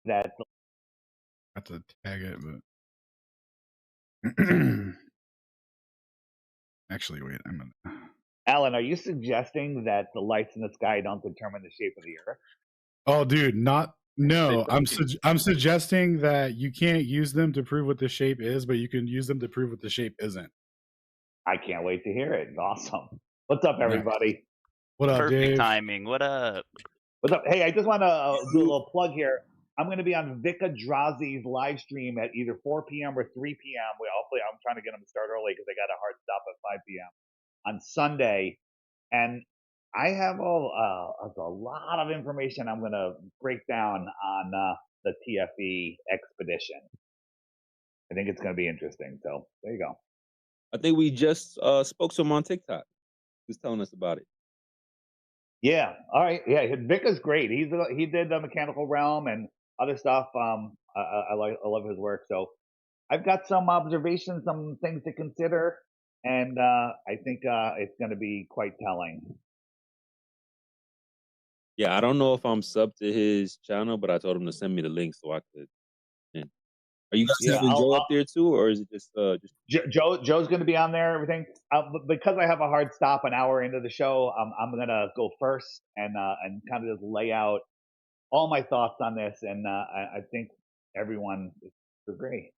that I have to tag it, but actually, wait, I'm gonna. Alan, are you suggesting that the lights in the sky don't determine the shape of the Earth? Oh, dude, not no. They I'm suggesting that you can't use them to prove what the shape is, but you can use them to prove what the shape isn't. I can't wait to hear it. Awesome. What's up, Nice. everybody? What up, Perfect Dave? timing. What up? What's up? Hey, I just want to do a little plug here. I'm going to be on Vika Drazi's live stream at either 4 p.m. or 3 p.m. Hopefully, I'm trying to get him to start early because I got a hard stop at 5 p.m. on Sunday. And I have a lot of information I'm going to break down on the TFE expedition. I think it's going to be interesting. So there you go. I think we just spoke to him on TikTok. He was telling us about it. Yeah. All right. Yeah. Vika's great. He did the Mechanical Realm and other stuff. I love his work. So I've got some observations, some things to consider, and I think it's going to be quite telling. Yeah, I don't know if I'm subbed to his channel, but I told him to send me the link so I could. Are you guys having Joe up there too, or is it just Joe's going to be on there? Everything, because I have a hard stop an hour into the show. I'm going to go first and kind of just lay out all my thoughts on this, and I think everyone is agree.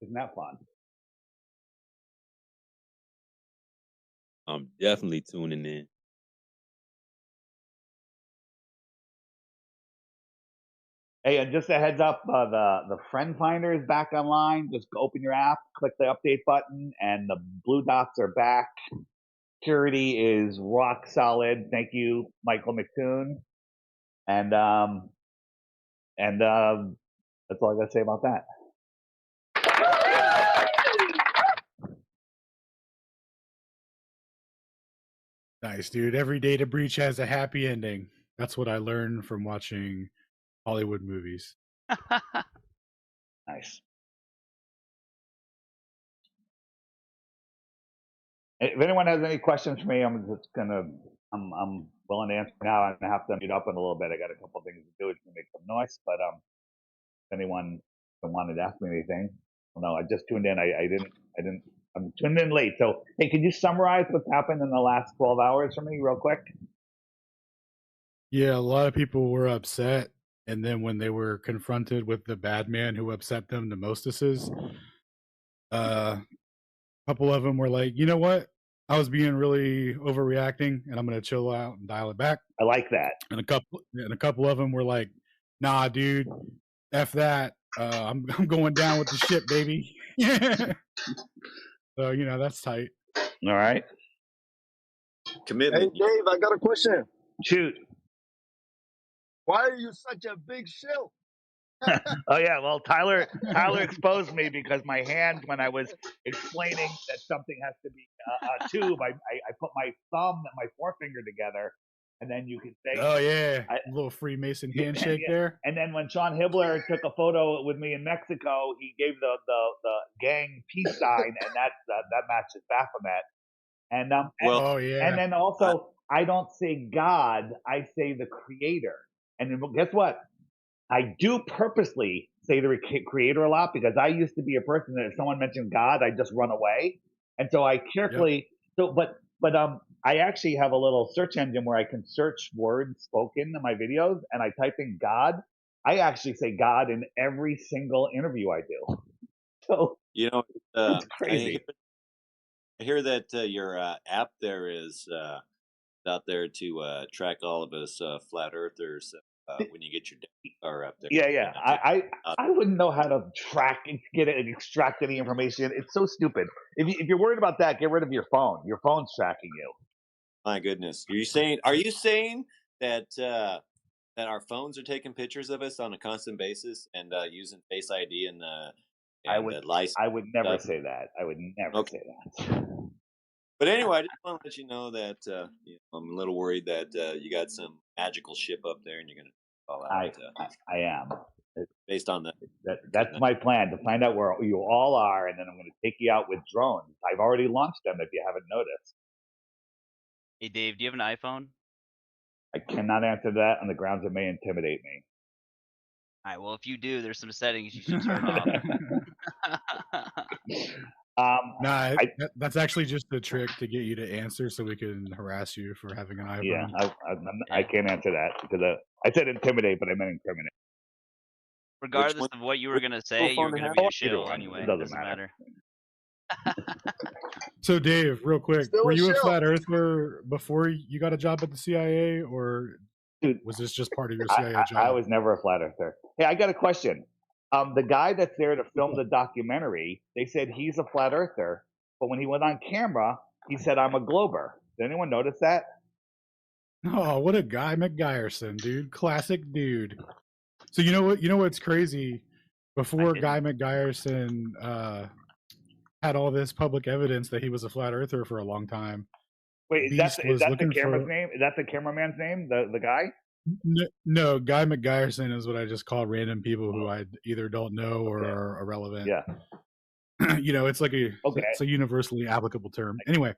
Isn't that fun? I'm definitely tuning in. Hey, and just a heads up, the friend finder is back online. Just open your app, click the update button, and the blue dots are back. Security is rock solid. Thank you, Michael McToon. And that's all I got to say about that. Nice, dude. Every data breach has a happy ending. That's what I learned from watching Hollywood movies. Nice. If anyone has any questions for me, I'm willing to answer now. I'm gonna have to mute up in a little bit. I got a couple things to do. It's gonna make some noise, but if anyone wanted to ask me anything, well, no, I just tuned in. I didn't. I'm tuned in late. So, hey, could you summarize what's happened in the last 12 hours for me, real quick? Yeah, a lot of people were upset, and then when they were confronted with the bad man who upset them, the mostesses, a couple of them were like, you know what? I was being really overreacting, and I'm gonna chill out and dial it back. I like that. And a couple of them were like, nah, dude, F that. I'm going down with the ship, baby. So that's tight. All right. Commitment. Hey, Dave, I got a question. Shoot. Why are you such a big shill? Oh yeah, well Tyler exposed me because my hand, when I was explaining that something has to be a tube, I put my thumb and my forefinger together, and then you could say, oh yeah, a little Freemason handshake there. And then when Sean Hibbler took a photo with me in Mexico, he gave the gang peace sign, and that matches Baphomet. And oh yeah, and then also I don't say God, I say the Creator. And then guess what? I do purposely say the Creator a lot because I used to be a person that if someone mentioned God, I just run away. And so I carefully, but I actually have a little search engine where I can search words spoken in my videos, and I type in God. I actually say God in every single interview I do. So it's crazy. I hear that your app there is out there to track all of us flat earthers when you get your car up there. Yeah. I wouldn't know how to track and get it and extract any information. It's so stupid. If you're worried about that, get rid of your phone. Your phone's tracking you. My goodness, are you saying that that our phones are taking pictures of us on a constant basis and using Face ID and I would never say that. I would never say that. But anyway, I just want to let you know that I'm a little worried that you got some magical ship up there and you're going to fall out. I am. Based on that's my plan, to find out where you all are, and then I'm going to take you out with drones. I've already launched them, if you haven't noticed. Hey, Dave, do you have an iPhone? I cannot answer that on the grounds it may intimidate me. All right. Well, if you do, there's some settings you should turn off. Nah, that's actually just a trick to get you to answer so we can harass you for having an iPhone. Yeah, I can't answer that because I said intimidate, but I meant incriminate. Regardless of what you were gonna say, you were gonna be the shill anyway. It doesn't matter. So, Dave, real quick, Still were a you a shill. flat earther before you got a job at the CIA, or Dude, was this just part of your CIA job? I was never a flat earther. Hey, I got a question. The guy that's there to film the documentary, they said he's a flat earther, but when he went on camera, he said I'm a glober. Did anyone notice that? Oh, what a guy, McGuyerson, dude! Classic dude. So you know what? You know what's crazy? Before Guy McGuyerson had all this public evidence that he was a flat earther for a long time. Wait, is that the camera's name? Is that the cameraman's name? The guy? No, Guy McGuyerson is what I just call random people who I either don't know or are irrelevant. Yeah. You know, it's like it's a universally applicable term. Anyway,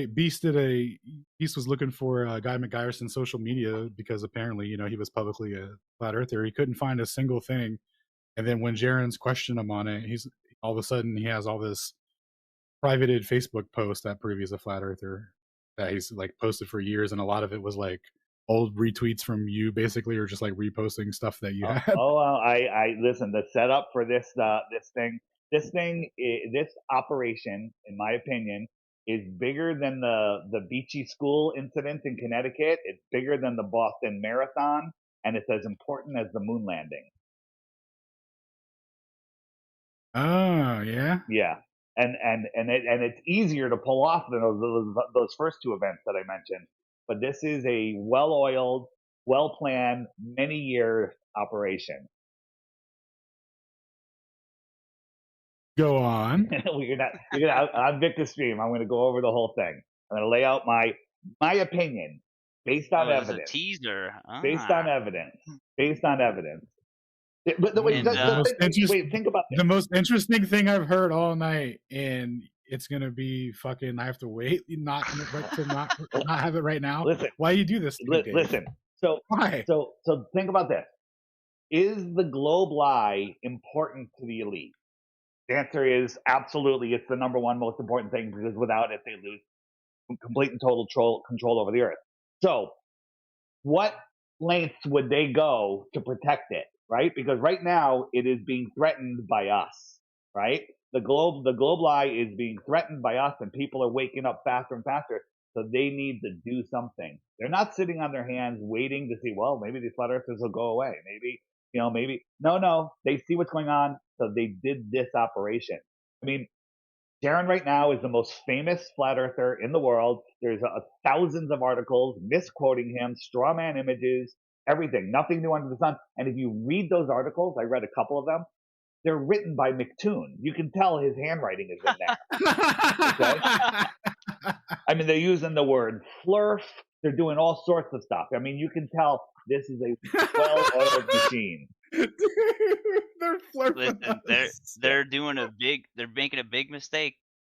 Beast was looking for Guy McGuyerson's social media because apparently, you know, he was publicly a flat earther. He couldn't find a single thing. And then when Jaren's questioned him on it, he's all of a sudden he has all this privated Facebook post that proves he's a flat earther that he's like posted for years, and a lot of it was like old retweets from you basically, or just like reposting stuff that you had. I listen. The setup for this operation, in my opinion, is bigger than the Beachy School incident in Connecticut. It's bigger than the Boston Marathon, and it's as important as the moon landing. Oh yeah, yeah, and it's easier to pull off than those first two events that I mentioned. But this is a well-oiled, well-planned, many-year operation. Go on. On Victor's stream, I'm going to go over the whole thing. I'm going to lay out my opinion based on evidence. A teaser. Based on evidence. Based on evidence. But wait, think about this. The most interesting thing I've heard all night, and it's gonna be fucking. I have to wait, not have it right now. Listen, why you do this? Listen. So why? So think about this. Is the globe lie important to the elite? The answer is absolutely. It's the number one most important thing because without it, they lose complete and total control over the earth. So, what lengths would they go to protect it? Right? Because right now it is being threatened by us, right? The globe lie is being threatened by us, and people are waking up faster and faster. So they need to do something. They're not sitting on their hands waiting to see, well, maybe these flat earthers will go away. Maybe. No. They see what's going on. So they did this operation. I mean, Jaren right now is the most famous flat earther in the world. There's thousands of articles misquoting him, straw man images, everything, nothing new under the sun. And if you read those articles, I read a couple of them, they're written by McToon. You can tell his handwriting is in there. Okay? I mean, they're using the word flurf. They're doing all sorts of stuff. I mean, you can tell this is a well-oiled machine. They're flirting. Listen, they're making a big mistake.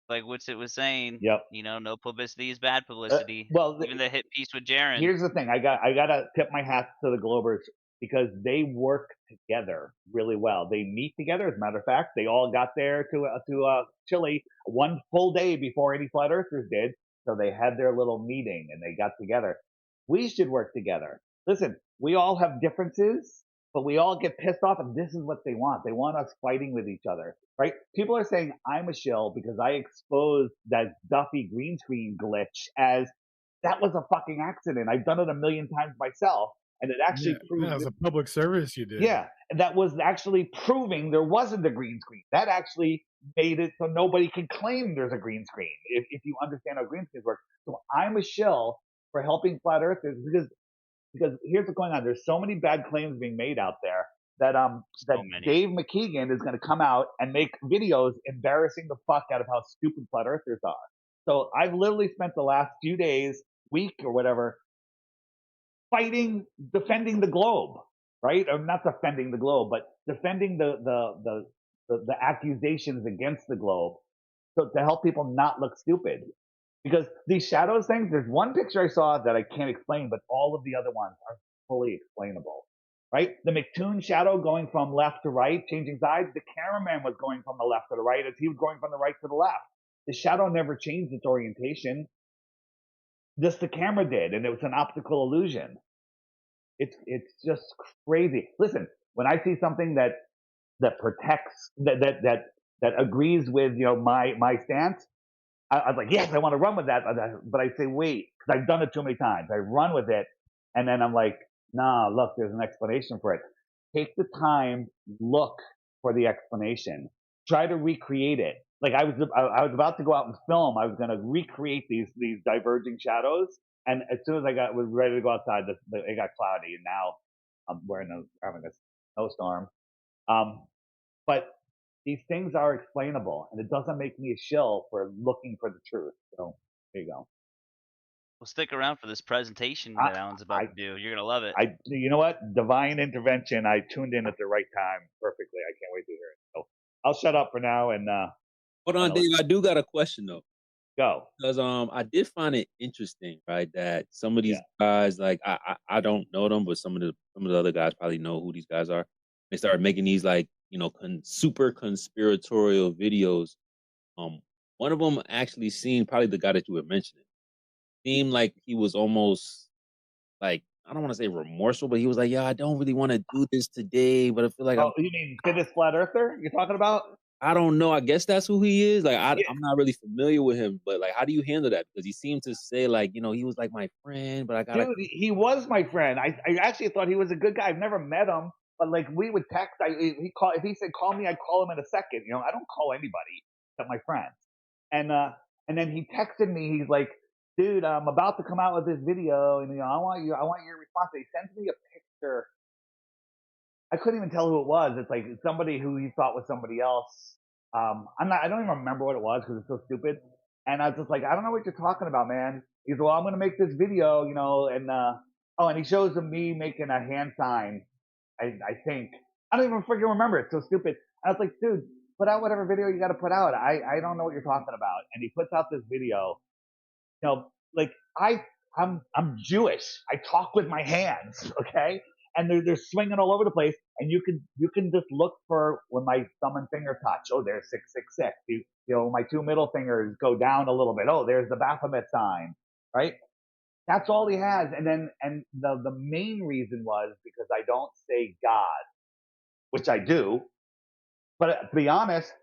Like Witsit was saying, yep. You know, no publicity is bad publicity. Even the hit piece with Jaren. Here's the thing: I gotta tip my hat to the Globers because they work together really well. They meet together. As a matter of fact, they all got there to Chile one full day before any flat earthers did. So they had their little meeting and they got together. We should work together. Listen, we all have differences, but we all get pissed off, and this is what they want. They want us fighting with each other, right? People are saying I'm a shill because I exposed that Duffy green screen glitch as that was a fucking accident. I've done it a million times myself, and it actually proved it was a public service you did. Yeah, and that was actually proving there wasn't a green screen. That actually made it so nobody can claim there's a green screen if you understand how green screens work. So I'm a shill for helping flat earthers because here's what's going on. There's so many bad claims being made out there that Dave McKeegan is going to come out and make videos embarrassing the fuck out of how stupid flat earthers are. So I've literally spent the last few days, week or whatever, defending the globe, right? Or not defending the globe, but defending the accusations against the globe, so to help people not look stupid. Because these shadows things, there's one picture I saw that I can't explain, but all of the other ones are fully explainable. right? The McToon shadow going from left to right, changing sides. The cameraman was going from the left to the right as he was going from the right to the left. The shadow never changed its orientation. Just the camera did, and it was an optical illusion. It's just crazy. Listen, when I see something that protects, that agrees with, you know, my stance, I was like, yes, I want to run with that. But I say, wait, because I've done it too many times. I run with it, and then I'm like, nah, look, there's an explanation for it. Take the time, look for the explanation. Try to recreate it. Like I was about to go out and film. I was going to recreate these diverging shadows, and as soon as I was ready to go outside, it got cloudy, and now we're having a snowstorm. But these things are explainable, and it doesn't make me a shill for looking for the truth. So there you go. Well, stick around for this presentation that Alan's about to do. You're gonna love it. You know what? Divine intervention. I tuned in at the right time perfectly. I can't wait to hear it. So I'll shut up for now. And hold on, Dave. I do got a question though. Go. Because I did find it interesting, right? That some of these guys, like I don't know them, but some of the other guys probably know who these guys are. They started making these, like, you know, super conspiratorial videos. One of them actually seemed, probably the guy that you were mentioning, seemed like he was almost like, I don't want to say remorseful, but he was like, yeah, I don't really want to do this today, but I feel like you mean Fittest Flat Earther you're talking about? I don't know. I guess that's who he is. Like, I'm not really familiar with him, but like, how do you handle that? Because he seemed to say, like, you know, he was like my friend, but I got. Dude, he was my friend. I actually thought he was a good guy. I've never met him, but like we would text. If he said call me, I'd call him in a second. You know, I don't call anybody except my friends. And then he texted me. He's like, dude, I'm about to come out with this video, and you know, I want your response. He sends me a picture. I couldn't even tell who it was. It's like somebody who he thought was somebody else. I don't even remember what it was because it's so stupid. And I was just like, I don't know what you're talking about, man. He's well, I'm going to make this video, you know, and and he shows me making a hand sign. I think I don't even freaking remember. It's so stupid. I was like, dude, put out whatever video you got to put out. I don't know what you're talking about. And he puts out this video. You know, like I'm Jewish. I talk with my hands, okay? And they're swinging all over the place, and you can just look for when my thumb and finger touch. Oh, there's 666. You know, my two middle fingers go down a little bit. Oh, there's the Baphomet sign, right? That's all he has. And the main reason was because I don't say God, which I do. But to be honest,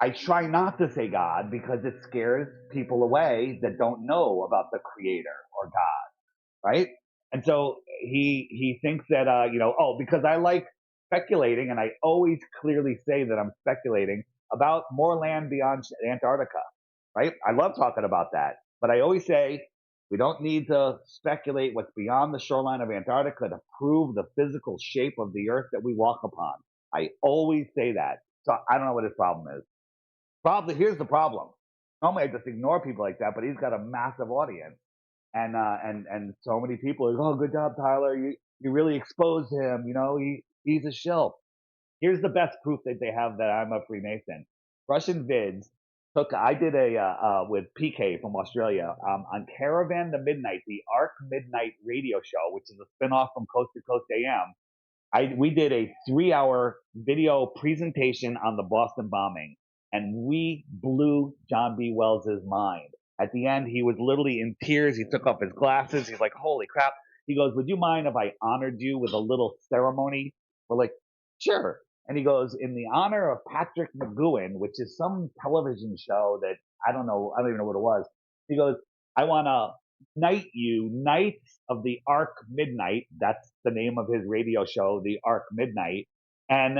I try not to say God because it scares people away that don't know about the Creator or God, right? And so he thinks that you know, oh, because I like speculating, and I always clearly say that I'm speculating about more land beyond Antarctica, right? I love talking about that, but I always say we don't need to speculate what's beyond the shoreline of Antarctica to prove the physical shape of the Earth that we walk upon. I always say that. So I don't know what his problem is. Here's the problem. Normally I just ignore people like that, but he's got a massive audience. And so many people are like, oh, good job, Tyler. You really exposed him. You know, he's a shill. Here's the best proof that they have that I'm a Freemason. Russian vids I did with PK from Australia, on Caravan to Midnight, the Arc Midnight radio show, which is a spinoff from Coast to Coast AM. We did a 3-hour video presentation on the Boston bombing, and we blew John B. Wells's mind. At the end, he was literally in tears. He took off his glasses. He's like, holy crap. He goes, would you mind if I honored you with a little ceremony? We're like, sure. And he goes, in the honor of Patrick McGowan, which is some television show that I don't even know what it was. He goes, I want to knight you, Knights of the Arc Midnight. That's the name of his radio show, the Arc Midnight. And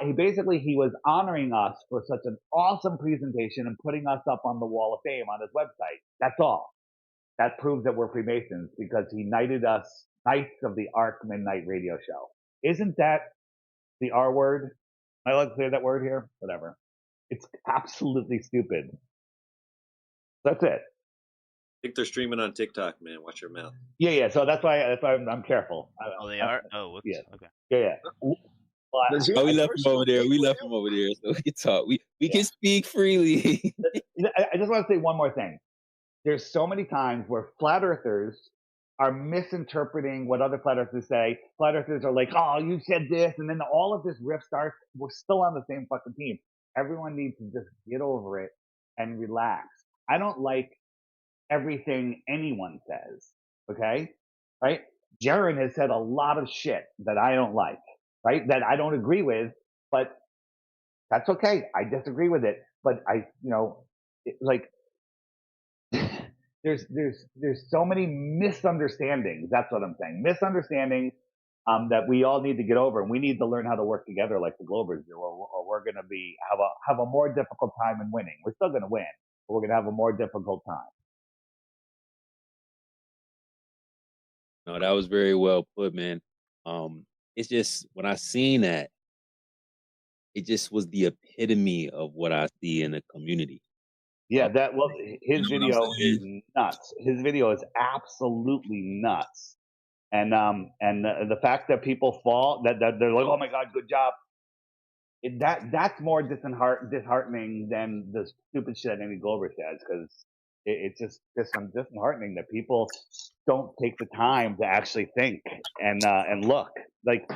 he was honoring us for such an awesome presentation and putting us up on the Wall of Fame on his website. That's all. That proves that we're Freemasons because he knighted us Knights of the Arc Midnight radio show. Isn't that the R word? I like to say that word here. Whatever. It's absolutely stupid. That's it. I think they're streaming on TikTok, man. Watch your mouth. Yeah. So that's why I'm careful. Oh, they are? Oh, whoops. Yeah. Okay. Yeah. We left him over there. So we can talk. We can speak freely. I just want to say one more thing. There's so many times where flat earthers are misinterpreting what other flat earthers say. Flat earthers are like, oh, you said this, and then all of this riff starts. We're still on the same fucking team. Everyone needs to just get over it and relax. I don't like everything anyone says. Okay? Right? Jaron has said a lot of shit that I don't like, right? That I don't agree with, but that's okay. I disagree with it. But there's so many misunderstandings. That's what I'm saying. Misunderstandings that we all need to get over, and we need to learn how to work together like the Globers do, or we're going to have a more difficult time in winning. We're still going to win, but we're going to have a more difficult time. No, that was very well put, man. It's just when I seen that, it just was the epitome of what I see in the community. Yeah, his video is nuts. His video is absolutely nuts. And the fact that people fall, that they're like, oh my God, good job. That's more disheartening than the stupid shit any Glover says, because it's just disheartening that people don't take the time to actually think and look. Like,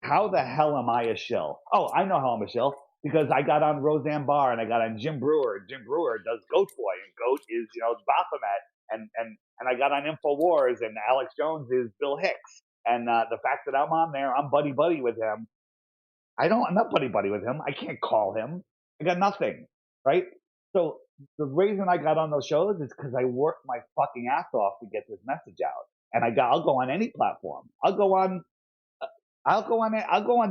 how the hell am I a shill? Oh, I know how I'm a shill, because I got on Roseanne Barr and I got on Jim Brewer. Jim Brewer does Goat Boy, and Goat is Baphomet, and I got on InfoWars, and Alex Jones is Bill Hicks. And the fact that I'm on there, I'm buddy with him. I'm not buddy with him. I can't call him. I got nothing, right? So the reason I got on those shows is because I worked my fucking ass off to get this message out. And I'll go on any platform. I'll go on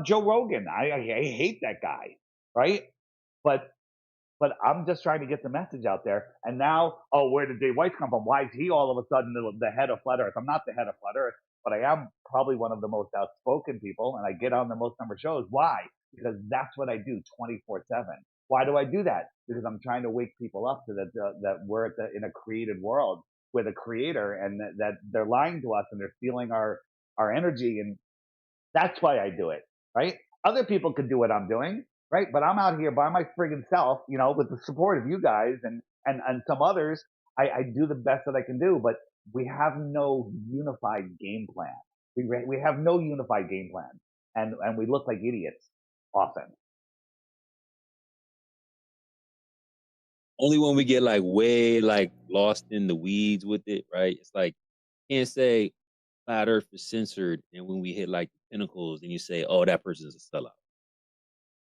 Joe Rogan. I hate that guy, right? But I'm just trying to get the message out there. And now, where did Dave Weiss come from? Why is he all of a sudden the head of Flat Earth? I'm not the head of Flat Earth, but I am probably one of the most outspoken people, and I get on the most number of shows. Why? Because that's what I do 24/7. Why do I do that? Because I'm trying to wake people up to that we're in a created world with a creator, and that they're lying to us and they're stealing our energy, and that's why I do it, right? Other people could do what I'm doing, right? But I'm out here by my friggin' self, with the support of you guys and some others. I do the best that I can do, but we have no unified game plan. We have no unified game plan, and we look like idiots often. Only when we get way lost in the weeds with it, right? It's like, can't say Flat Earth is censored, and when we hit the pinnacles, and you say, "Oh, that person's a sellout."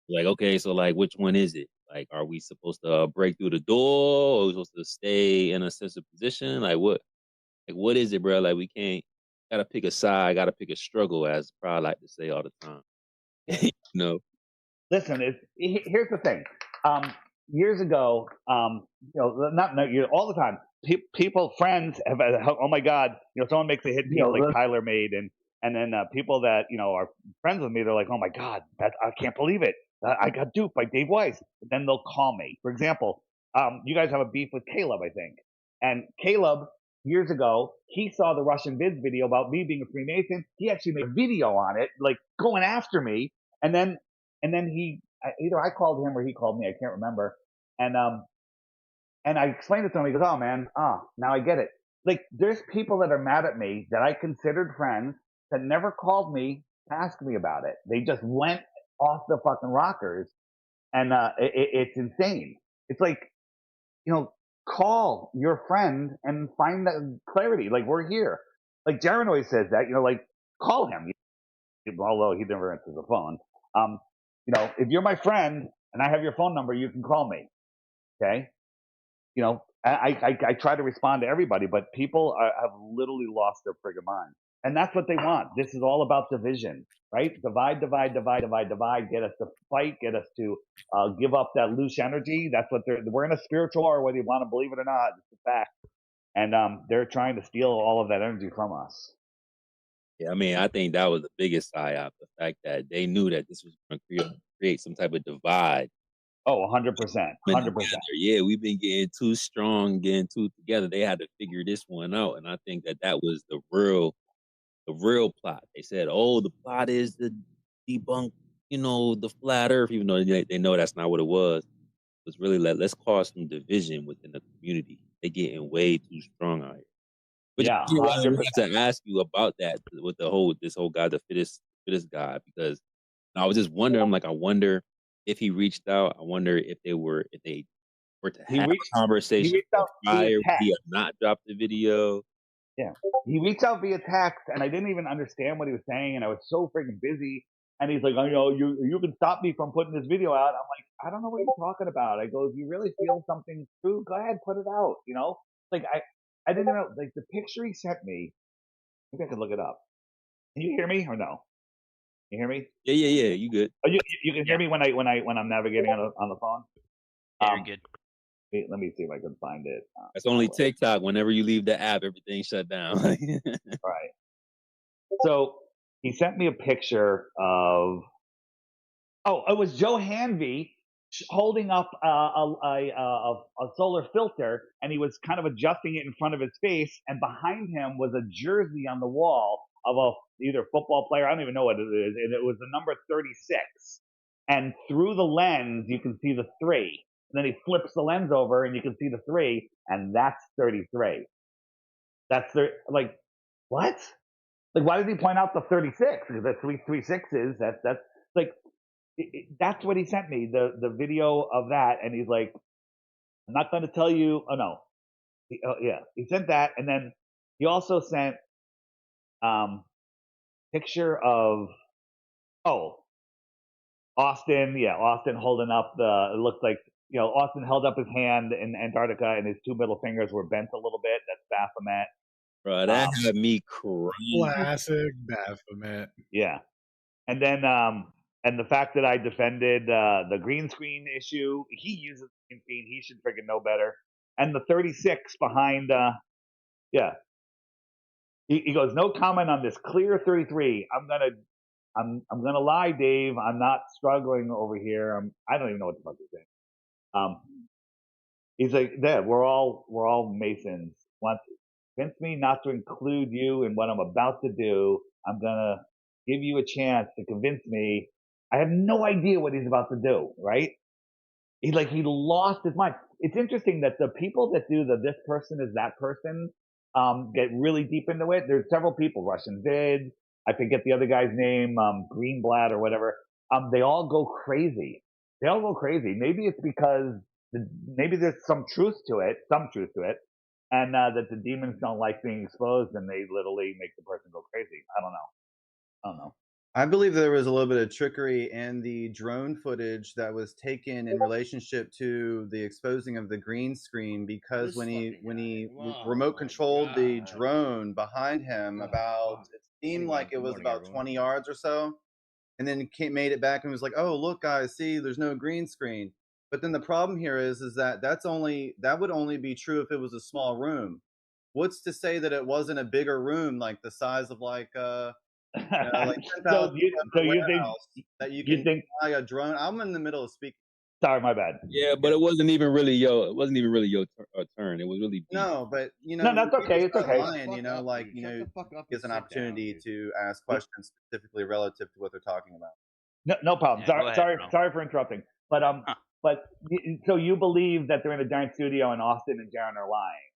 Like, okay, so which one is it? Like, are we supposed to break through the door, or are we supposed to stay in a censored position? What is it, bro? Like, we can't. Gotta pick a side. Gotta pick a struggle, as I like to say all the time. Listen, here's the thing. Years ago, not all the time, people, friends have, oh my God, someone makes a hit piece like Tyler made, and then people that are friends with me, they're like, oh my God, I can't believe it. I got duped by Dave Weiss. But then they'll call me. For example, you guys have a beef with Caleb, I think, and Caleb, years ago, he saw the Russian Vids video about me being a Freemason. He actually made a video on it, like going after me, and then either I called him or he called me. I can't remember. And I explained it to him. He goes, oh man, now I get it. Like, there's people that are mad at me that I considered friends that never called me to ask me about it. They just went off the fucking rockers, and it's insane. It's like, call your friend and find that clarity. Like, we're here. Like, Jaron always says that, call him. Although he never answers the phone. If you're my friend and I have your phone number, you can call me. Okay. I try to respond to everybody, but people have literally lost their friggin' mind. And that's what they want. This is all about division, right? Divide. Get us to fight, get us to give up that loose energy. That's what we're in a spiritual war, whether you want to believe it or not. It's a fact. And they're trying to steal all of that energy from us. Yeah, I mean, I think that was the biggest psyop, the fact that they knew that this was going to create some type of divide. Oh, 100%. 100%. Yeah, we've been getting too strong, getting too together. They had to figure this one out. And I think that was the real plot. They said, oh, the plot is to debunk, the flat earth, even though they know that's not what it was. It was really let's cause some division within the community. They're getting way too strong out here. Which Yeah, is why I 100%. wanted to ask you about that with this whole guy, the fittest guy, because I was just wondering. I'm like, I wonder if he reached out. I wonder if they were to He have reached a conversation out via prior. Would text. he have not dropped the video? Yeah. He reached out via text, and I didn't even understand what he was saying, and I was so freaking busy. And he's like, you can stop me from putting this video out. I'm like, I don't know what you're talking about. I go, if you really feel something's true, go ahead, put it out. Like I didn't know, like the picture he sent me. Maybe I could look it up. Can you hear me or no? You hear me? Yeah. You good? Oh, you can hear me when I'm navigating on the phone. Yeah, you're good. Let me see if I can find it. That's only TikTok. Whenever you leave the app, everything shut down. Right. So he sent me a picture of. Oh, it was Joe Hanvey holding up a solar filter, and he was kind of adjusting it in front of his face, and behind him was a jersey on the wall of either football player, I don't even know what it is, and it was the number 36. And through the lens, you can see the 3. And then he flips the lens over, and you can see the 3, and that's 33. That's like, what? Like, why did he point out the 36? Because the 336s, that's like, that's what he sent me, the video of that, and he's like, I'm not going to tell you. Oh no, he sent that, and then he also sent picture of Austin, Austin holding up it looks like Austin held up his hand in Antarctica, and his 2 middle fingers were bent a little bit. That's Baphomet. Bro, that had me crying. Classic Baphomet. Yeah, and then and the fact that I defended the green screen issue, he uses green screen. He should freaking know better. And the 36 behind, he goes, no comment on this clear 33. I'm gonna lie, Dave. I'm not struggling over here. I don't even know what the fuck he's saying. He's like, Dad, we're all Masons. Convince me not to include you in what I'm about to do. I'm gonna give you a chance to convince me. I have no idea what he's about to do, right? He lost his mind. It's interesting that the people that do this person is that person get really deep into it. There's several people, Russian Vid, I forget the other guy's name, Greenblatt or whatever. They all go crazy. Maybe it's because maybe there's some truth to it, and that the demons don't like being exposed, and they literally make the person go crazy. I don't know. I believe there was a little bit of trickery in the drone footage that was taken in relationship to the exposing of the green screen, because when he remote controlled the drone behind him, it seemed like it was about 20 yards or so, and then made it back and was like, oh, look guys, see, there's no green screen. But then the problem here is that that would only be true if it was a small room. What's to say that it wasn't a bigger room, like the size of like 10,000 So you that you can fly a drone. I'm in the middle of speaking. Sorry, my bad. Yeah, but it wasn't even really your turn. It was really no, but no, that's okay. It's okay. Lying, gives an opportunity to ask questions specifically relative to what they're talking about. No problem. Yeah, sorry for interrupting. But so you believe that they're in a giant studio and Austin and Jaron are lying?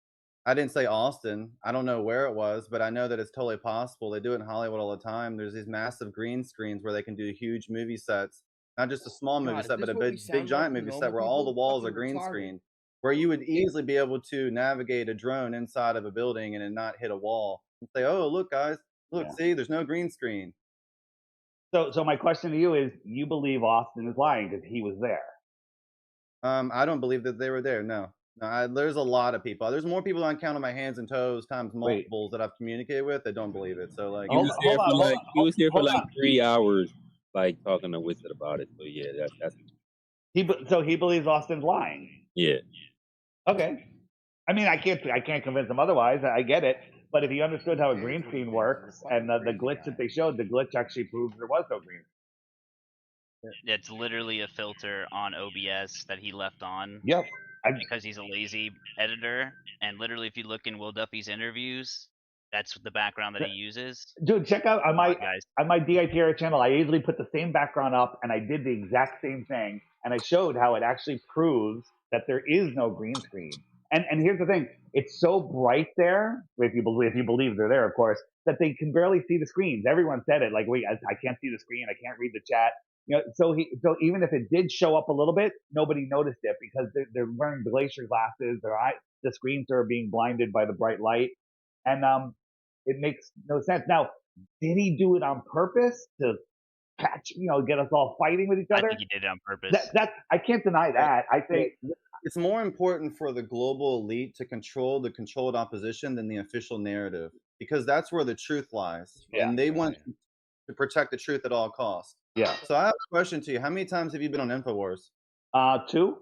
I didn't say Austin. I don't know where it was, but I know that it's totally possible. They do it in Hollywood all the time. There's these massive green screens where they can do huge movie sets, not just a small movie set, but a big giant movie set where all the walls are green screen, where you would easily be able to navigate a drone inside of a building and then not hit a wall and say, oh, look, guys, see, there's no green screen. So my question to you is, you believe Austin is lying because he was there? I don't believe that they were there, no. There's a lot of people. There's more people I can count on my hands and toes times multiples that I've communicated with that don't believe it. So like, he was here for like 3 hours, like talking to Wizard about it. So yeah, that's. So he believes Austin's lying. Yeah. Okay. I mean, I can't convince him otherwise. I get it. But if he understood how a green screen works and the glitch that they showed, the glitch actually proves there was no green screen. It's literally a filter on OBS that he left on. Yep. Because he's a lazy editor, and literally, if you look in Will Duffy's interviews, that's the background that he uses. Dude, check out on my DITRH channel. I easily put the same background up, and I did the exact same thing, and I showed how it actually proves that there is no green screen. And here's the thing: it's so bright there, if you believe they're there, of course, that they can barely see the screens. Everyone said it, like, wait, I can't see the screen, I can't read the chat. So even if it did show up a little bit, nobody noticed it because they're wearing glacier glasses. The screens are being blinded by the bright light, and it makes no sense. Now, did he do it on purpose to get us all fighting with each I other? think he did it on purpose. I can't deny that. I think it's more important for the global elite to control the controlled opposition than the official narrative, because that's where the truth lies, and they want to protect the truth at all costs. Yeah. So I have a question to you. How many times have you been on InfoWars? 2.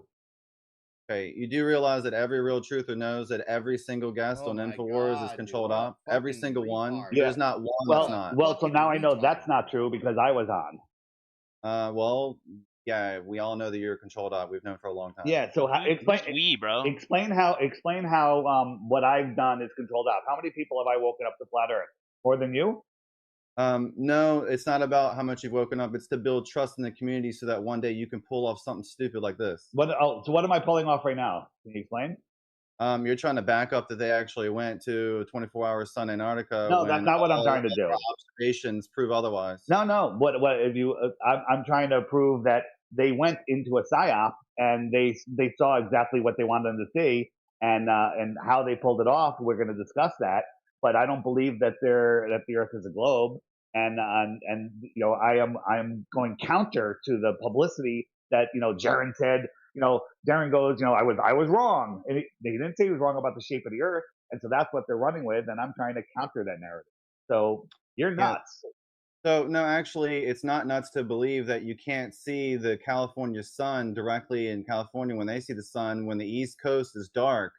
Okay, you do realize that every real truther knows that every single guest on InfoWars is controlled op? Every single one? Yeah. There's not one that's not. Well, so now I know that's not true because I was on. Well, yeah, we all know that you're a controlled op. We've known for a long time. Yeah. So bro. Explain how what I've done is controlled op. How many people have I woken up to flat Earth? More than you? No, it's not about how much you've woken up. It's to build trust in the community so that one day you can pull off something stupid like this. So what am I pulling off right now? Can you explain? You're trying to back up that they actually went to 24-hour sun Antarctica. No, that's not what I'm trying to do. Observations prove otherwise. No. What if you? I'm trying to prove that they went into a psyop and they saw exactly what they wanted them to see, and how they pulled it off. We're going to discuss that. But I don't believe that the Earth is a globe, and I am going counter to the publicity that Jaron said. Darren goes, I was wrong, and they didn't say he was wrong about the shape of the Earth, and so that's what they're running with, and I'm trying to counter that narrative. So you're nuts. So no, actually, it's not nuts to believe that you can't see the California sun directly in California when they see the sun. When the East Coast is dark,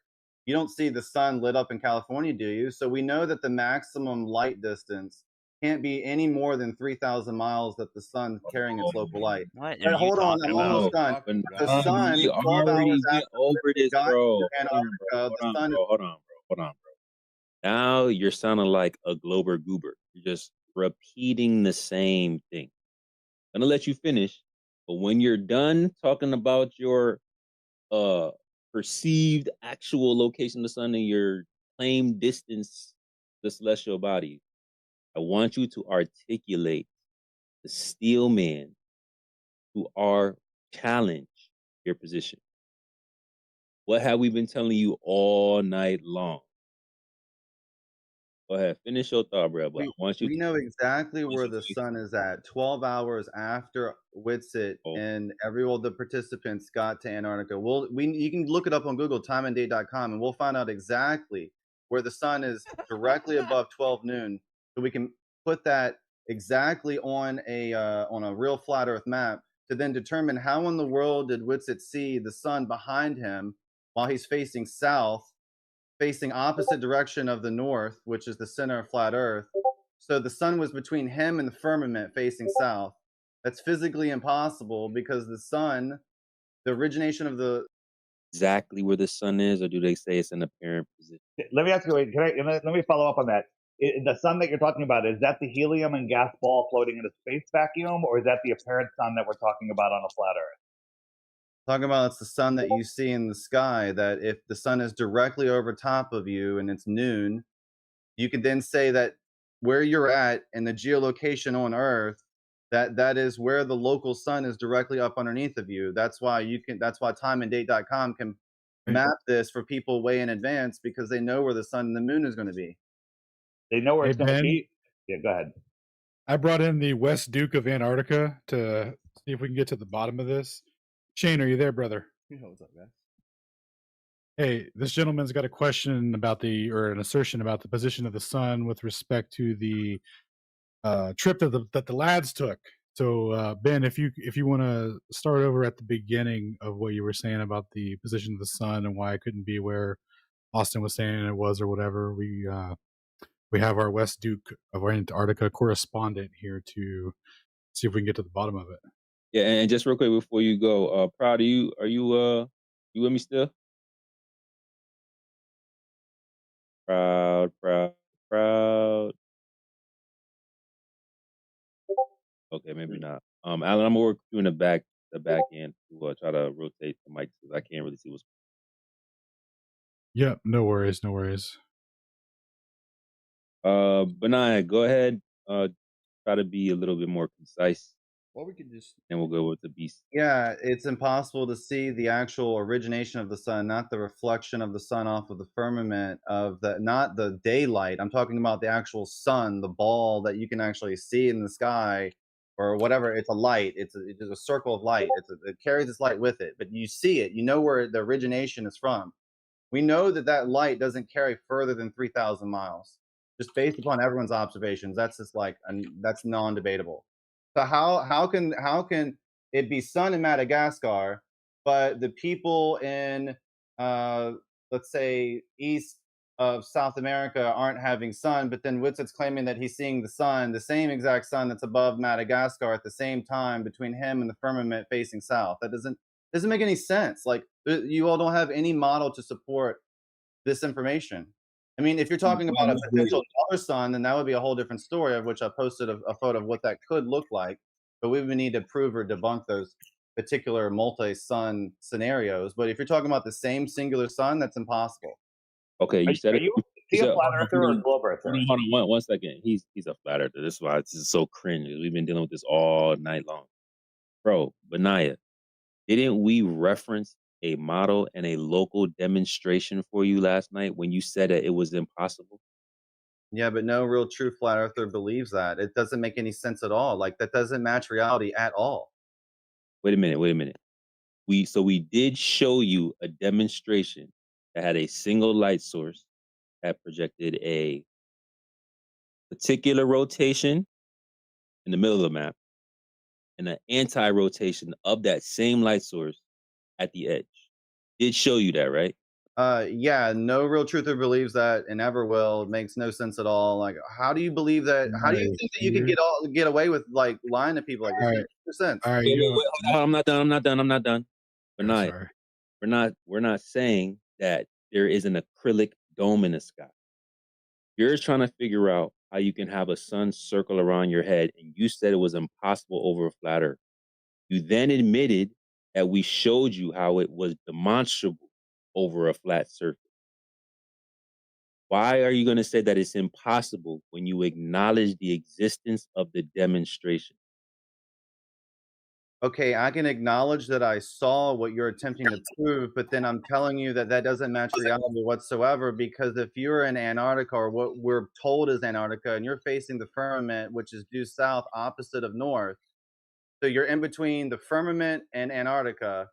you don't see the sun lit up in California, do you? So we know that the maximum light distance can't be any more than 3,000 miles that the sun's carrying its local light. What But hold on, I'm almost done. The sun, 12 hours after over this, bro. Antarctica, the sun. Hold on, bro. Now you're sounding like a Glober Goober. You're just repeating the same thing. I'm gonna let you finish, but when you're done talking about your perceived actual location of the sun and your claimed distance to the celestial body, I want you to articulate the steel man who are challenge your position. What have we been telling you all night long? Go ahead, finish your thought, bro. But We know exactly where the sun is at. 12 hours after Witsit and all the participants got to Antarctica. You can look it up on Google, timeanddate.com, and we'll find out exactly where the sun is directly above 12 noon. So we can put that exactly on a real flat Earth map to then determine how in the world did Witsit see the sun behind him while he's facing south, facing opposite direction of the north, which is the center of flat Earth. So the sun was between him and the firmament facing south. That's physically impossible because the sun, the origination of the exactly where the sun is, or do they say it's in apparent position? Let me ask you. Let me follow up on that. The sun that you're talking about, is that the helium and gas ball floating in a space vacuum, or is that the apparent sun that we're talking about on a flat Earth? Talking about it's the sun that you see in the sky, that if the sun is directly over top of you and it's noon, you can then say that where you're at and the geolocation on Earth, that is where the local sun is directly up underneath of you. That's why timeanddate.com can map this for people way in advance because they know where the sun and the moon is going to be. They know where it's going to be. Yeah, go ahead. I brought in the West Duke of Antarctica to see if we can get to the bottom of this. Shane, are you there, brother? Yeah, what's up, guys? Hey, this gentleman's got a question about or an assertion about the position of the sun with respect to the trip that the lads took. So, Ben, if you want to start over at the beginning of what you were saying about the position of the sun and why it couldn't be where Austin was saying it was or whatever, we have our West Duke of Antarctica correspondent here to see if we can get to the bottom of it. Yeah, and just real quick before you go, Proud, you with me still? Proud. Okay, maybe not. Alan, I'm gonna work you in the back end to try to rotate the mic because I can't really see what's. Yep, no worries, no worries. Benaiah, go ahead. Try to be a little bit more concise, Well, we could just. and we'll go with the beast. Yeah, it's impossible to see the actual origination of the sun, not the reflection of the sun off of the firmament of the, not the daylight. I'm talking about the actual sun, the ball that you can actually see in the sky, or whatever. It's a light. It's a circle of light. It carries this light with it, but you see it. You know where the origination is from. We know that that light doesn't carry further than 3,000 miles, just based upon everyone's observations. That's just like that's non-debatable. So how can it be sun in Madagascar, but the people in let's say east of South America aren't having sun, but then Witset's claiming that he's seeing the sun, the same exact sun that's above Madagascar at the same time between him and the firmament facing south. That doesn't make any sense. Like you all don't have any model to support this information. I mean, if you're talking about a potential dollar sun, then that would be a whole different story, of which I posted a photo of what that could look like. But we would need to prove or debunk those particular multi-sun scenarios. But if you're talking about the same singular sun, that's impossible. Okay, you said Are it. you a flat earther or a globe earther? Hold on one second. He's a flat earther. This is why this is so cringe. We've been dealing with this all night long, bro. Benaiah, didn't we reference a model and a local demonstration for you last night when you said that it was impossible? Yeah, but no real true flat earther believes that. It doesn't make any sense at all. Like that doesn't match reality at all. Wait a minute. We did show you a demonstration that had a single light source that projected a particular rotation in the middle of the map and an anti-rotation of that same light source at the edge. Did show you that, right? Yeah, no real truther believes that and ever will. It makes no sense at all. Like, how do you believe that? How do you think that you can get away with like lying to people like this? Makes no sense. All right, Wait, I'm not done. We're not. sorry. We're not saying that there is an acrylic dome in the sky. You're trying to figure out how you can have a sun circle around your head, and you said it was impossible over a flat earth. You then admitted that we showed you how it was demonstrable over a flat surface. Why are you going to say that it's impossible when you acknowledge the existence of the demonstration? Okay, I can acknowledge that I saw what you're attempting to prove, but then I'm telling you that that doesn't match reality whatsoever, because if you're in Antarctica, or what we're told is Antarctica, and you're facing the firmament, which is due south opposite of north, so you're in between the firmament and Antarctica,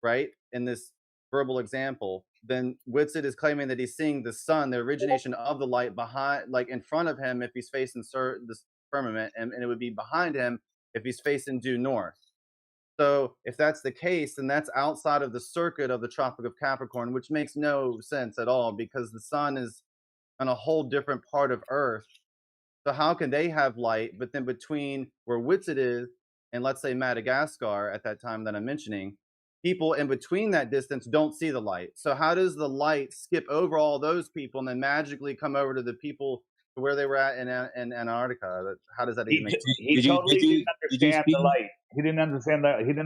right? In this verbal example, then Whitsitt is claiming that he's seeing the sun, the origination of the light behind, like in front of him if he's facing the firmament, and it would be behind him if he's facing due north. So if that's the case, then that's outside of the circuit of the Tropic of Capricorn, which makes no sense at all, because the sun is on a whole different part of Earth. So how can they have light, but then between where Whitsitt is and let's say Madagascar at that time that I'm mentioning, people in between that distance don't see the light. So how does the light skip over all those people and then magically come over to the people to where they were at in Antarctica? How does that even make sense? He totally didn't understand the light. He didn't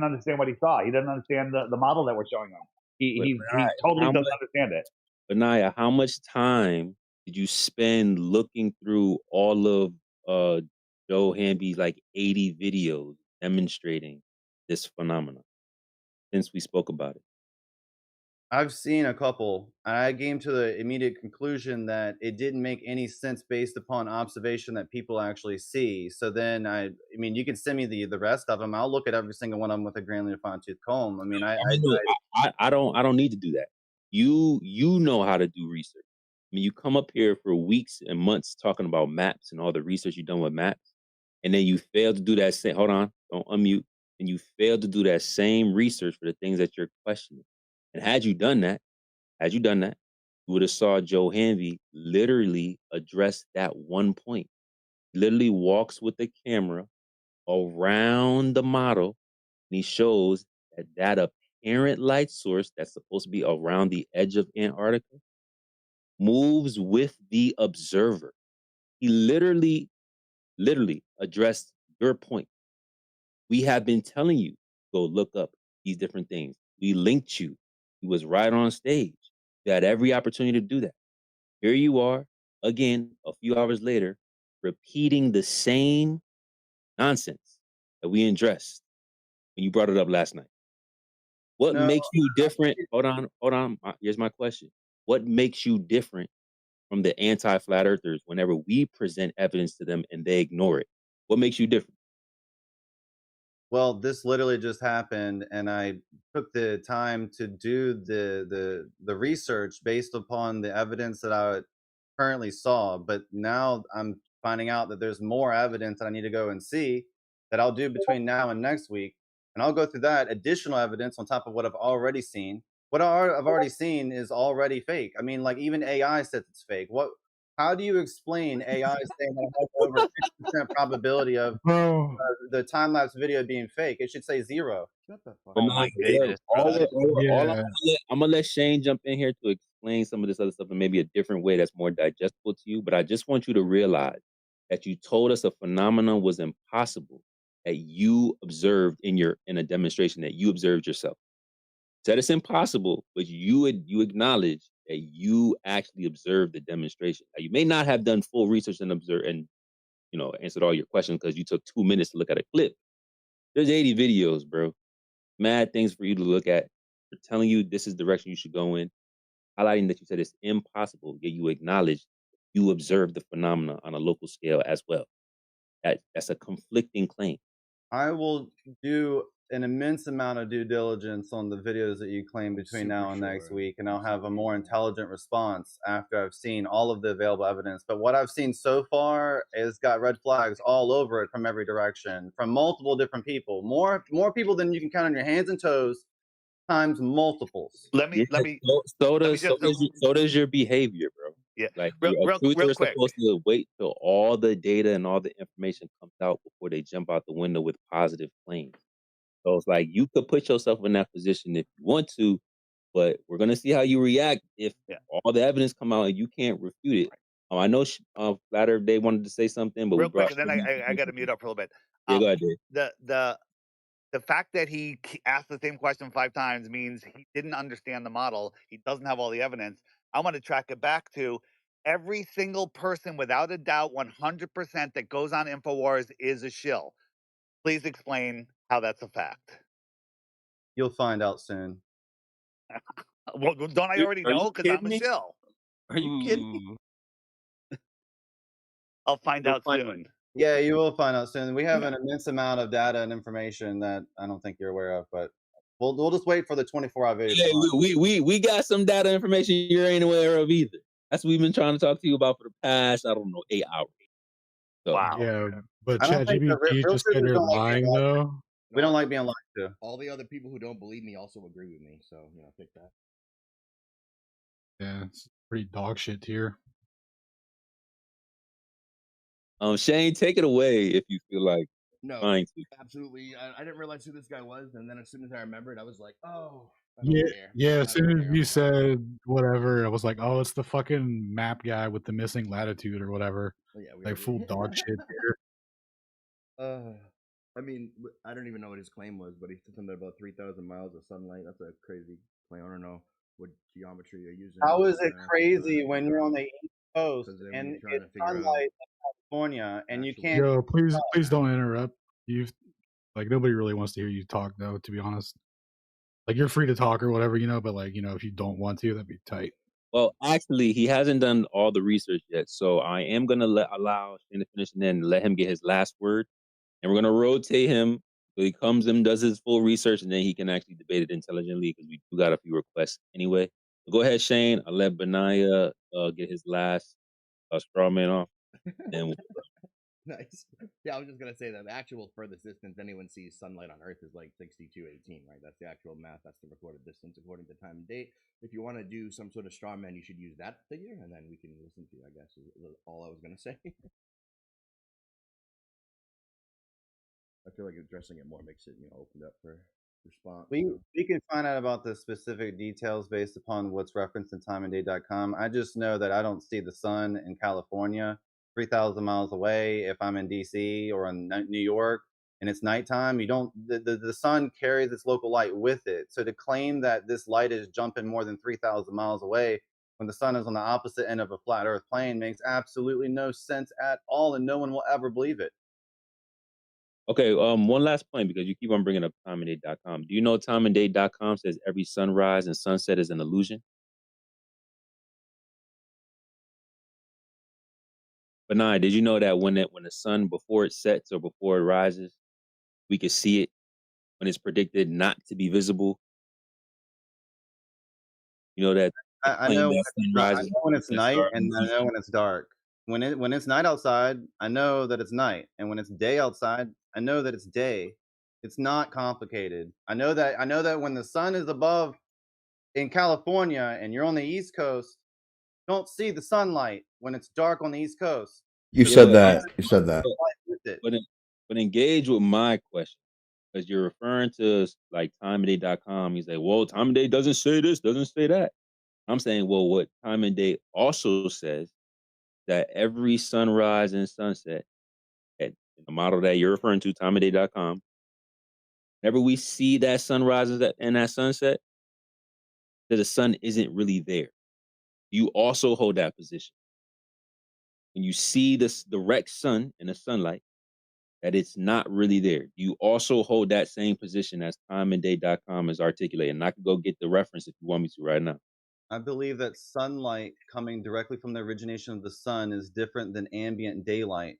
understand what he saw. He didn't understand the model that we're showing him. He totally doesn't understand it. Benaiah, how much time did you spend looking through all of Joe Hamby's like 80 videos demonstrating this phenomenon since we spoke about it? I've seen a couple. I came to the immediate conclusion that it didn't make any sense based upon observation that people actually see. So then I mean, you can send me the rest of them. I'll look at every single one of them with a granular fine-tooth comb. I mean, I don't need to do that. You know how to do research. I mean, you come up here for weeks and months talking about maps and all the research you've done with maps, and then you fail to do that same. Hold on, don't unmute. And you fail to do that same research for the things that you're questioning. And had you done that, you would have saw Joe Hanvey literally address that one point. He literally walks with the camera around the model, and he shows that apparent light source that's supposed to be around the edge of Antarctica moves with the observer. He literally addressed your point. We have been telling you, go look up these different things. We linked you. He was right on stage. You had every opportunity to do that. Here you are, again, a few hours later, repeating the same nonsense that we addressed when you brought it up last night. What No, makes you different? Hold on. Here's my question. What makes you different from the anti-flat earthers whenever we present evidence to them and they ignore it? What makes you different? well, this literally just happened, and I took the time to do the research based upon the evidence that I currently saw. But now I'm finding out that there's more evidence that I need to go and see that I'll do between now and next week, and I'll go through that additional evidence on top of what I've already seen. What I've already seen is already fake. I mean, like even AI says it's fake. What? How do you explain AI saying that it has over 50% probability of Bro, the time lapse video being fake? It should say 0. Shut the fuck But Oh up. nah, my look, goodness, bro. yeah. I'm gonna let Shane jump in here to explain some of this other stuff in maybe a different way that's more digestible to you. But I just want you to realize that you told us a phenomenon was impossible that you observed in a demonstration that you observed yourself. Said it's impossible, but you acknowledge that you actually observed the demonstration. Now, you may not have done full research and observe and answered all your questions because you took 2 minutes to look at a clip. There's 80 videos, bro. Mad things for you to look at. They're telling you this is the direction you should go in, highlighting that you said it's impossible, yet you acknowledge you observed the phenomena on a local scale as well. That's a conflicting claim. I will do an immense amount of due diligence on the videos that you claim between now and next week, and I'll have a more intelligent response after I've seen all of the available evidence. But what I've seen so far has got red flags all over it from every direction, from multiple different people, more people than you can count on your hands and toes, times multiples. Let me So let me just does your behavior, bro. yeah, Like real a truther is quick. supposed to wait till all the data and all the information comes out before they jump out the window with positive claims. So it's like you could put yourself in that position if you want to, but we're gonna see how you react if Yeah. all the evidence come out and you can't refute it. I know Flat Earth they wanted to say something, but Real we brought. quick, and then I got to mute up for a little bit. Yeah, go ahead, Dave. The fact that he asked the same question 5 times means he didn't understand the model. He doesn't have all the evidence. I want to track it back to every single person, without a doubt, 100% that goes on InfoWars is a shill. Please explain how that's a fact. You'll find out soon. Well, don't I already know? Because I'm a shill. Are you kidding me? I'll find You'll out find- soon. Yeah, you will find out soon. We have an immense amount of data and information that I don't think you're aware of, but we'll just wait for the 24-hour video. Hey, we got some data information you ain't aware of either. That's what we've been trying to talk to you about for the past, 8 hours. So, Wow. Yeah, but I don't think the ChatGPT real just said truthers you're don't like being lying lied to. though. We don't like being lied to. All the other people who don't believe me also agree with me, so take that. Yeah, it's pretty dog shit tier. Shane, take it away if you feel like No, trying to. absolutely. I didn't realize who this guy was, and then as soon as I remembered, I was like, oh, I Yeah, don't care. yeah. I As soon don't as care. you said whatever, I was like, "Oh, it's the fucking map guy with the missing latitude or whatever." Oh, yeah, we Like full dog shit tier. I mean, I don't even know what his claim was, but he said something about 3,000 miles of sunlight. That's a crazy claim. I don't know what geometry you're using. How is it crazy when you're on the East Coast 'Cause then and when you're trying to it's figure out sunlight in California and you actual- can't? Yo, please don't interrupt. You've like nobody really wants to hear you talk though. To be honest, like you're free to talk or whatever, but like if you don't want to, that'd be tight. Well, actually, he hasn't done all the research yet, so I am gonna allow Shane to finish and then let him get his last word, and we're gonna rotate him so he comes and does his full research, and then he can actually debate it intelligently because we do got a few requests anyway. So go ahead, Shane. I'll let Benaya get his last straw man off, and Nice. Yeah, I was just gonna say that the actual furthest distance anyone sees sunlight on Earth is like 6218, right? That's the actual math. That's the recorded distance according to time and date. If you want to do some sort of straw man, you should use that figure, and then we can listen to you. I guess is all I was gonna say. I feel like addressing it more makes it opened up for response. We can find out about the specific details based upon what's referenced in timeanddate.com. I just know that I don't see the sun in California 3,000 miles away if I'm in DC or in New York, and it's nighttime, you don't the sun carries its local light with it. So to claim that this light is jumping more than 3,000 miles away when the sun is on the opposite end of a flat Earth plane makes absolutely no sense at all, and no one will ever believe it. Okay, one last point, because you keep on bringing up timeanddate.com. Do you know timeanddate.com says every sunrise and sunset is an illusion? But nah, did you know that when the sun, before it sets or before it rises, we can see it when it's predicted not to be visible? You know that the I claim know when that it's sun not, I rises know when and it's sunsets night, are an and I know illusion? when it's dark. When it's night outside, I know that it's night, and when it's day outside, I know that it's day. It's not complicated. I know that when the sun is above in California and you're on the East Coast, you don't see the sunlight when it's dark on the East Coast. You So Yeah, said the but sun that. is You said that. but light with it. but, but engage with my question, because you're referring to like timeanddate.com. He's like, well, time and date doesn't say this, doesn't say that. I'm saying, well, what time and date also says that every sunrise and sunset at the model that you're referring to, timeanddate.com, whenever we see that sunrise and that sunset, that the sun isn't really there. You also hold that position. When you see this direct sun in the sunlight, that it's not really there. You also hold that same position as timeanddate.com is articulated. And I could go get the reference if you want me to right now. I believe that sunlight coming directly from the origination of the sun is different than ambient daylight.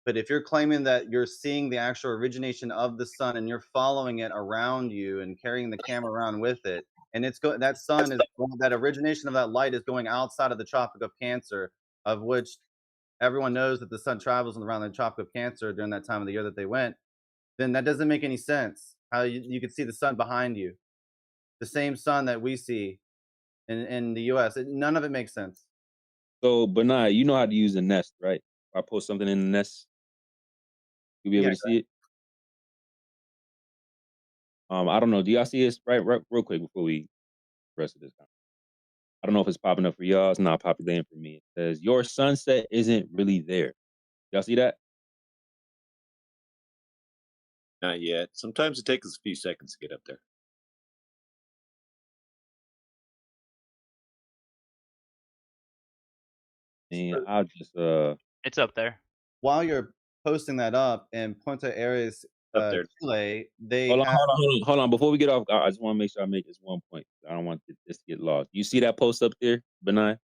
But if you're claiming that you're seeing the actual origination of the sun and you're following it around you and carrying the camera around with it, and that origination of that light is going outside of the Tropic of Cancer, of which everyone knows that the sun travels around the Tropic of Cancer during that time of the year that they went, then that doesn't make any sense. How you could see the sun behind you, the same sun that we see in the U.S. None of it makes sense. So, Benai, you know how to use a Nest, right? If I post something in the Nest, you'll be able Yeah, to see it. I don't know. Do y'all see this right real quick before we rest of this time? I don't know if it's popping up for y'all. It's not populating for me. It says your sunset isn't really there. Y'all see that? Not yet. Sometimes it takes us a few seconds to get up there. And I'll just It's up there. while you're posting that up in Punta Areas, Up there. Chile, they hold on, have hold on. Before we get off, I just want to make sure I make this one point. I don't want this to get lost. You see that post up there, Benai?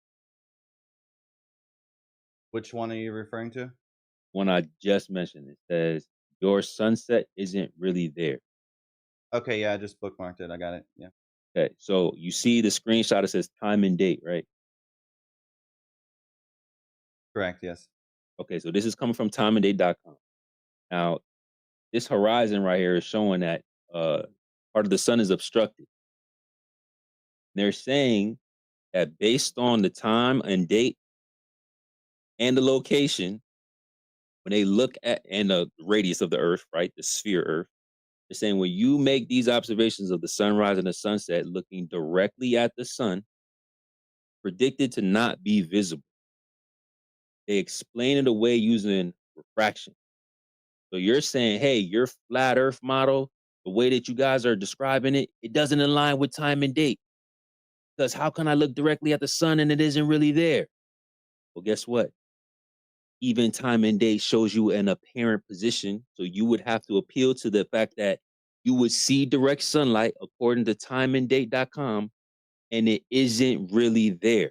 which one are you referring to? One I just mentioned. It says your sunset isn't really there. Okay, yeah, I just bookmarked it. I got it. Yeah. Okay, so you see the screenshot. It says time and date, right? Correct, yes. Okay, so this is coming from timeanddate.com. Now, this horizon right here is showing that part of the sun is obstructed. They're saying that based on the time and date and the location, when they look at and the radius of the Earth, right, the sphere Earth, they're saying when you make these observations of the sunrise and the sunset looking directly at the sun, predicted to not be visible. They explain it away using refraction. So you're saying, hey, your flat Earth model, the way that you guys are describing it, it doesn't align with time and date. Because how can I look directly at the sun and it isn't really there? Well, guess what? Even time and date shows you an apparent position. So you would have to appeal to the fact that you would see direct sunlight according to timeanddate.com, and it isn't really there.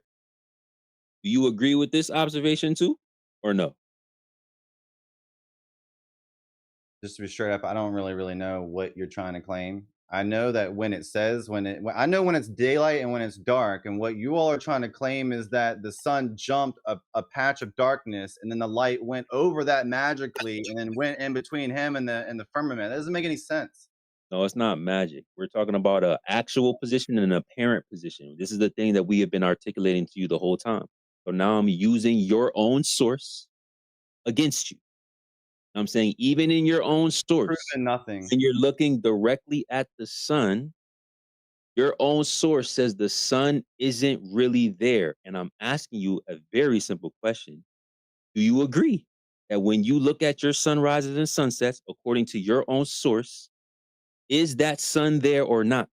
Do you agree with this observation too, or no? Just to be straight up, I don't really know what you're trying to claim. I know that I know when it's daylight and when it's dark, and what you all are trying to claim is that the sun jumped a patch of darkness, and then the light went over that magically, and then went in between him and the firmament. That doesn't make any sense. No, it's not magic. We're talking about an actual position and an apparent position. This is the thing that we have been articulating to you the whole time. So now I'm using your own source against you. I'm saying even in your own source, Proven nothing. when you're looking directly at the sun, your own source says the sun isn't really there. And I'm asking you a very simple question. Do you agree that when you look at your sunrises and sunsets, according to your own source, is that sun there or not?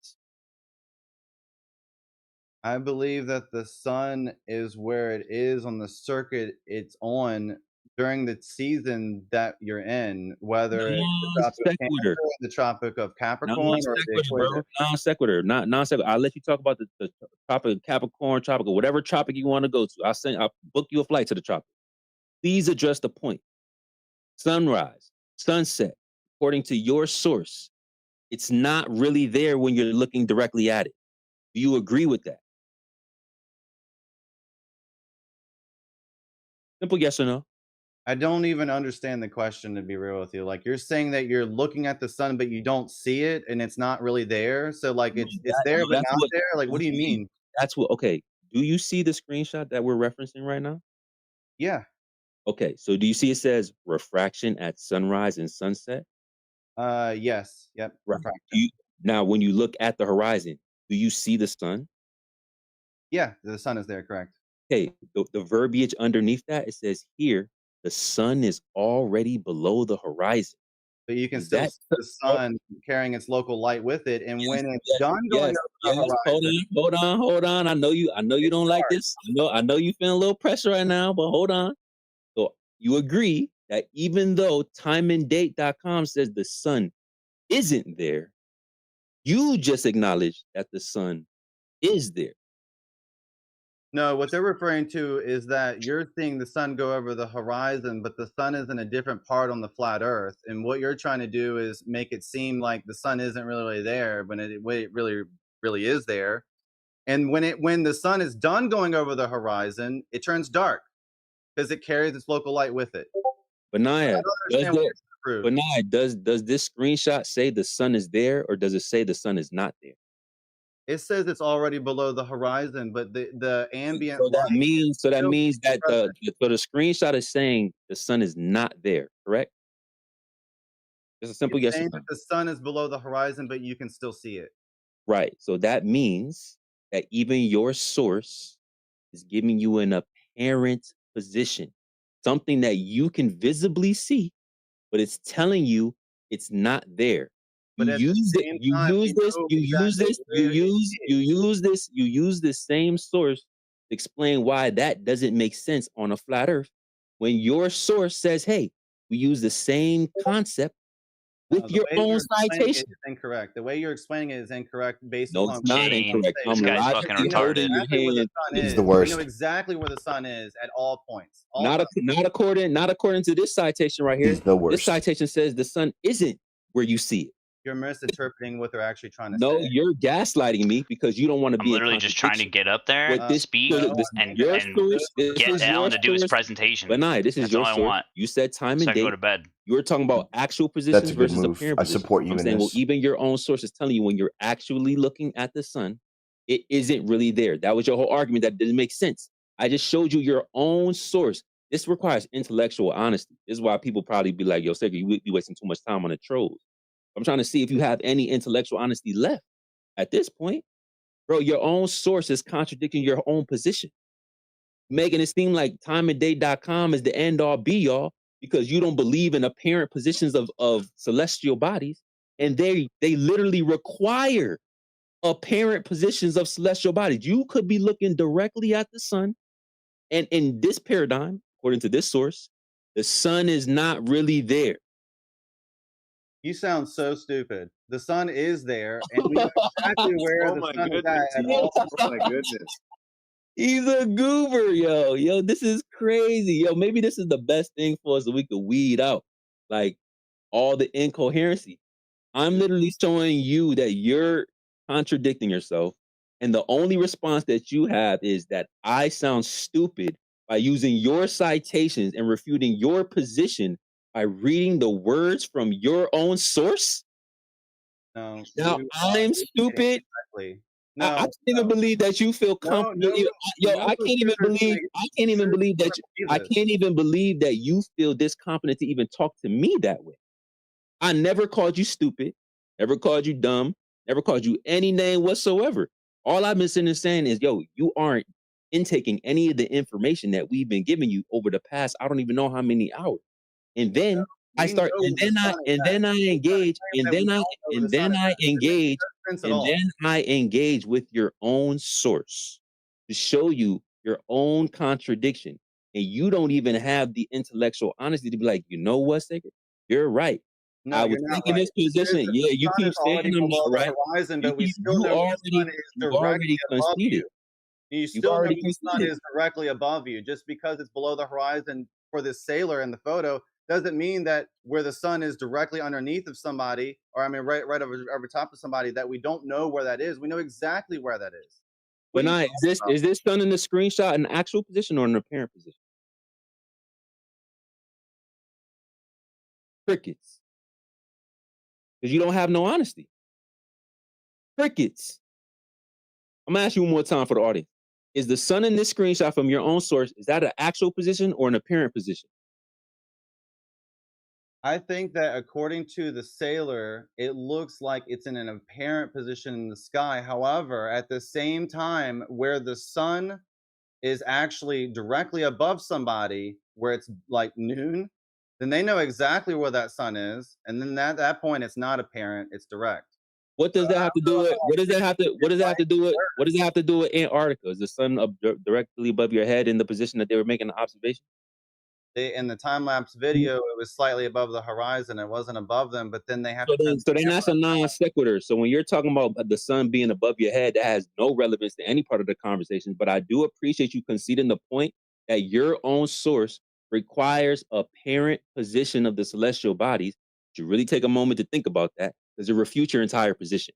I believe that the sun is where it is on the circuit it's on during the season that you're in, whether it's the tropic of Cancer, the tropic of Capricorn, or the equator. Non sequitur, not non sequitur. I'll let you talk about the tropic of Capricorn, tropical, whatever tropic you want to go to. I'll book you a flight to the tropic. Please address the point. Sunrise, sunset, according to your source, it's not really there when you're looking directly at it. Do you agree with that? Simple yes or no. I don't even understand the question, to be real with you. Like, you're saying that you're looking at the sun, but you don't see it, and it's not really there. So, like, it's there, but not there. Like, what do you mean? That's what. Okay. Do you see the screenshot that we're referencing right now? Yeah. Okay. So, do you see it says refraction at sunrise and sunset? Yes. Yep. Refraction. Now, when you look at the horizon, do you see the sun? Yeah, the sun is there. Correct. Okay. The verbiage underneath that, it says here, the sun is already below the horizon. But you can still see the sun carrying its local light with it, and when it's done going over the horizon. Hold on. I know you don't like this. I know you feeling a little pressure right now, but hold on. So you agree that even though timeanddate.com says the sun isn't there, you just acknowledge that the sun is there. No, what they're referring to is that you're seeing the sun go over the horizon, but the sun is in a different part on the flat Earth. And what you're trying to do is make it seem like the sun isn't really there, when it really is there. And when the sun is done going over the horizon, it turns dark because it carries its local light with it. Benaiah, does this screenshot say the sun is there, or does it say the sun is not there? It says it's already below the horizon, but the ambient so that means that the screenshot is saying the sun is not there, correct? It's a simple yes or no. The sun is below the horizon, but you can still see it. Right. So that means that even your source is giving you an apparent position, something that you can visibly see, but it's telling you it's not there. You use this same source to explain why that doesn't make sense on a flat Earth, when your source says, hey, we use the same concept with your own citation. It's incorrect. The way you're explaining it is incorrect based on it's not incorrect. This guy's fucking retarded. He's the worst. You know exactly where the sun is at all points. Not according to this citation right here. He's the worst. This citation says the sun isn't where you see it. You're misinterpreting what they're actually trying to say. No, you're gaslighting me because you don't want to be. I'm literally just trying to get up there, speak, and get down to do his presentation. But nah, this is your source. I want. You said time and date. Go to bed. You were talking about actual positions versus apparent positions. I support you. I'm saying, well, even your own source is telling you when you're actually looking at the sun, it isn't really there. That was your whole argument. That didn't make sense. I just showed you your own source. This requires intellectual honesty. This is why people probably be like, yo, Sega, you be wasting too much time on the trolls. I'm trying to see if you have any intellectual honesty left at this point. Bro, your own source is contradicting your own position, making it seem like timeanddate.com is the end all be all because you don't believe in apparent positions of celestial bodies. And they literally require apparent positions of celestial bodies. You could be looking directly at the sun. And in this paradigm, according to this source, the sun is not really there. You sound so stupid. The sun is there, and we know exactly where the sun is at all. Oh my goodness. He's a goober, yo. Yo, this is crazy. Yo, maybe this is the best thing for us that we could weed out, like, all the incoherency. I'm literally showing you that you're contradicting yourself, and the only response that you have is that I sound stupid by using your citations and refuting your position by reading the words from your own source? No. Now I'm stupid. Exactly. No, I can't even believe that you feel comfortable. I can't even believe that you feel this confident to even talk to me that way. I never called you stupid, never called you dumb, never called you any name whatsoever. All I've been sitting and saying is, yo, you aren't intaking any of the information that we've been giving you over the past, I don't even know how many hours. and then I We start, know and the then I, sun is and then I engage, and that we then I, don't know and the sun then is I that. It makes engage, no sense at and all. then I engage with your own source to show you your own contradiction, and you don't even have the intellectual honesty to be like, you know what, Sacred? You're right. No, I you're was not thinking right. this position. The Yeah, you sun keep is already saying I'm below not the right. horizon, You but we keep, still know the sun is you directly already above conceded. you. You You've still know already the sun conceded. is directly above you. Just because it's below the horizon for this sailor in the photo doesn't mean that where the sun is directly underneath of somebody, or I mean right over top of somebody, that we don't know where that is. We know exactly where that is. What But are you now, talking about? is this sun in the screenshot an actual position or an apparent position? Crickets. Because you don't have no honesty. Crickets. I'm gonna ask you one more time for the audience. Is the sun in this screenshot from your own source, is that an actual position or an apparent position? I think that according to the sailor, it looks like it's in an apparent position in the sky. However, at the same time, where the sun is actually directly above somebody, where it's like noon, then they know exactly where that sun is. And then at that point, it's not apparent, it's direct. What does that have to do with, what does that have to, what does that have to do with, what does it have to do with Antarctica? Is the sun directly above your head in the position that they were making the observation? In the time lapse video, it was slightly above the horizon. It wasn't above them, but then they have So to turn then that's a non sequitur. So when you're talking about the sun being above your head, that has no relevance to any part of the conversation. But I do appreciate you conceding the point that your own source requires a parent position of the celestial bodies. You really take a moment to think about that, because it refutes your entire position.